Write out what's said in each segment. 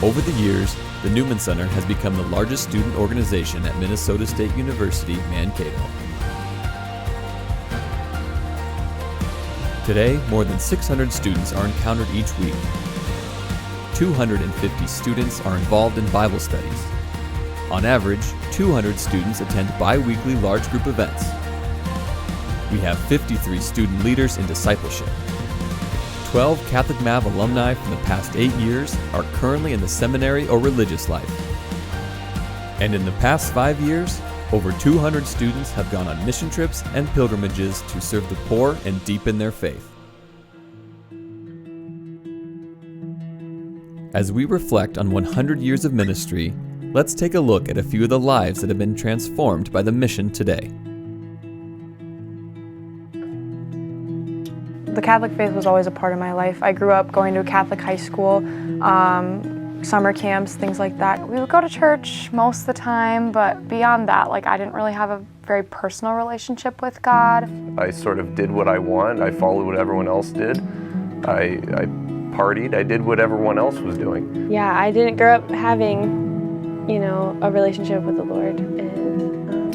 Over the years, the Newman Center has become the largest student organization at Minnesota State University, Mankato. Today, more than 600 students are encountered each week. 250 students are involved in Bible studies. On average, 200 students attend bi-weekly large group events. We have 53 student leaders in discipleship. 12 Catholic MAV alumni from the past 8 years are currently in the seminary or religious life. And in the past 5 years, over 200 students have gone on mission trips and pilgrimages to serve the poor and deepen their faith. As we reflect on 100 years of ministry, let's take a look at a few of the lives that have been transformed by the mission today. The Catholic faith was always a part of my life. I grew up going to a Catholic high school, summer camps, things like that. We would go to church most of the time, but beyond that, I didn't really have a very personal relationship with God. I sort of did what I wanted. I followed what everyone else did. I partied. I did what everyone else was doing. Yeah, I didn't grow up having, a relationship with the Lord, and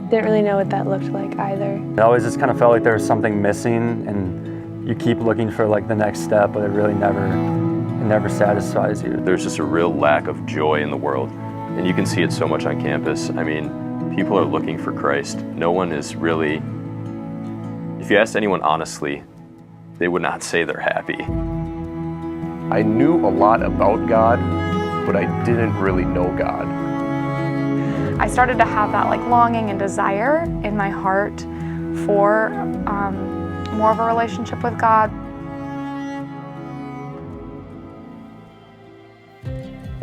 didn't really know what that looked like either. It always just kind of felt like there was something missing, and you keep looking for the next step, but it really never satisfies you. There's just a real lack of joy in the world, and you can see it so much on campus. I mean, people are looking for Christ. No one is really, if you asked anyone honestly, they would not say they're happy. I knew a lot about God, but I didn't really know God. I started to have that longing and desire in my heart for more of a relationship with God.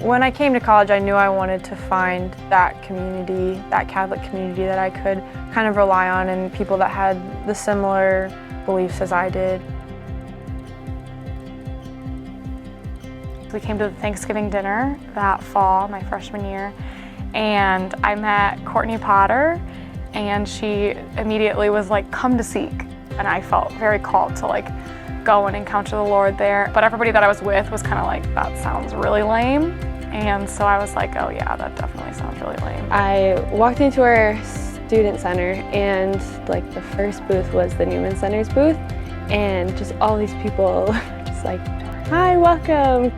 When I came to college, I knew I wanted to find that community, that Catholic community that I could kind of rely on, and people that had the similar beliefs as I did. We came to the Thanksgiving dinner that fall, my freshman year, and I met Courtney Potter, and she immediately was like, "Come to seek." And I felt very called to go and encounter the Lord there. But everybody that I was with was kind of like, "That sounds really lame." And so I was like, "Oh yeah, that definitely sounds really lame." I walked into our student center, and the first booth was the Newman Center's booth, and just all these people were just like, "Hi, welcome."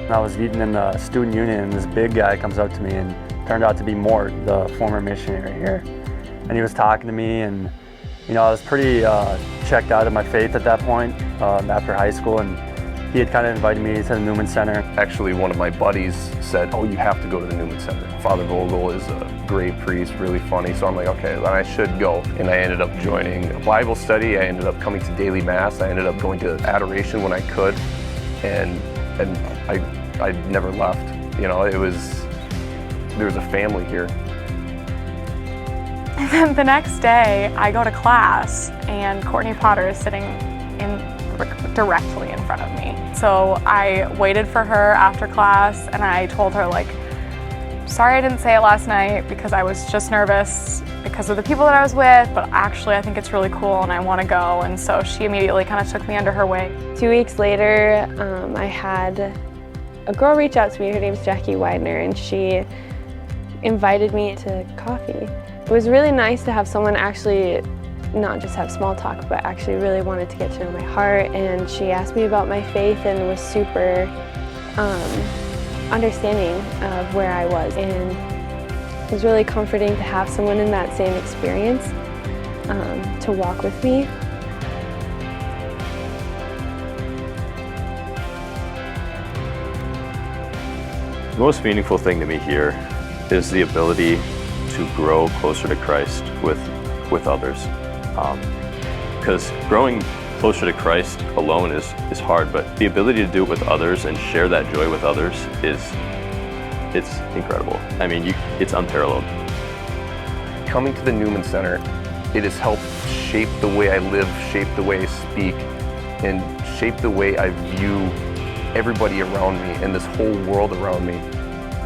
I was eating in the student union, and this big guy comes up to me, and turned out to be Mort, the former missionary here. And he was talking to me, and I was pretty checked out of my faith at that point after high school, and he had kind of invited me to the Newman Center. Actually, one of my buddies said, "Oh, you have to go to the Newman Center. Father Vogel is a great priest, really funny." So I'm like, okay, then I should go. And I ended up joining a Bible study. I ended up coming to daily mass. I ended up going to adoration when I could, and I never left. There was a family here. And then the next day, I go to class, and Courtney Potter is sitting directly in front of me. So I waited for her after class, and I told her, "Sorry I didn't say it last night because I was just nervous because of the people that I was with, but actually I think it's really cool and I want to go." And so she immediately kind of took me under her wing. 2 weeks later, I had a girl reach out to me. Her name's Jackie Widener, and she invited me to coffee. It was really nice to have someone actually not just have small talk, but actually really wanted to get to know my heart. And she asked me about my faith and was super understanding of where I was. And it was really comforting to have someone in that same experience to walk with me. The most meaningful thing to me here is the ability to grow closer to Christ with others. Because growing closer to Christ alone is hard, but the ability to do it with others and share that joy with others it's incredible. I mean, it's unparalleled. Coming to the Newman Center, it has helped shape the way I live, shape the way I speak, and shape the way I view everybody around me and this whole world around me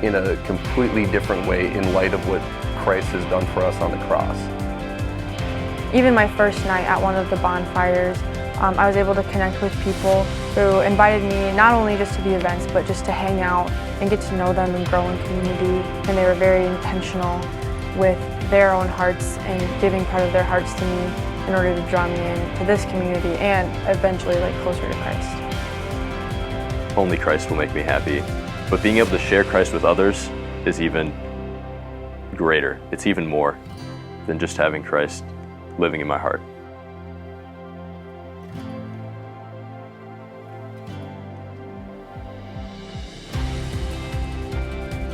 in a completely different way in light of what Christ has done for us on the cross. Even my first night at one of the bonfires, I was able to connect with people who invited me not only just to the events, but just to hang out and get to know them and grow in community. And they were very intentional with their own hearts and giving part of their hearts to me in order to draw me into this community and eventually closer to Christ. Only Christ will make me happy. But being able to share Christ with others is even greater. It's even more than just having Christ living in my heart.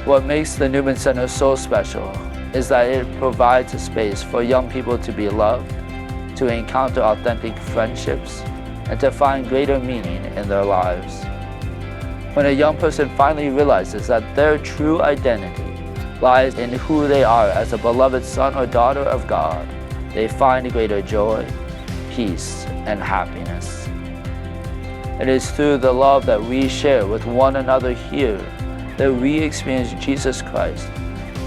What makes the Newman Center so special is that it provides a space for young people to be loved, to encounter authentic friendships, and to find greater meaning in their lives. When a young person finally realizes that their true identity lies in who they are as a beloved son or daughter of God, they find greater joy, peace, and happiness. It is through the love that we share with one another here that we experience Jesus Christ,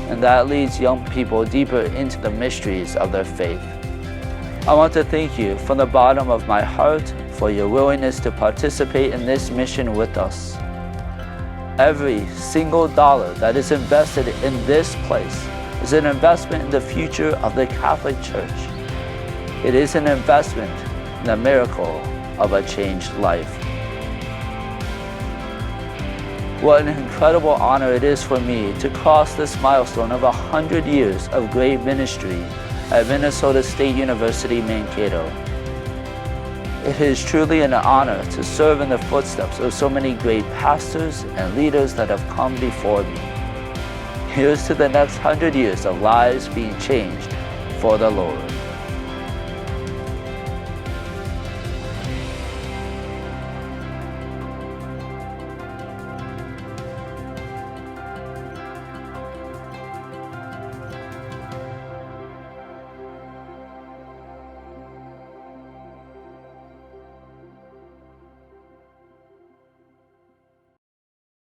and that leads young people deeper into the mysteries of their faith. I want to thank you from the bottom of my heart for your willingness to participate in this mission with us. Every single dollar that is invested in this place is an investment in the future of the Catholic Church. It is an investment in the miracle of a changed life. What an incredible honor it is for me to cross this milestone of 100 years of great ministry at Minnesota State University, Mankato. It is truly an honor to serve in the footsteps of so many great pastors and leaders that have come before me. Here's to the next 100 years of lives being changed for the Lord.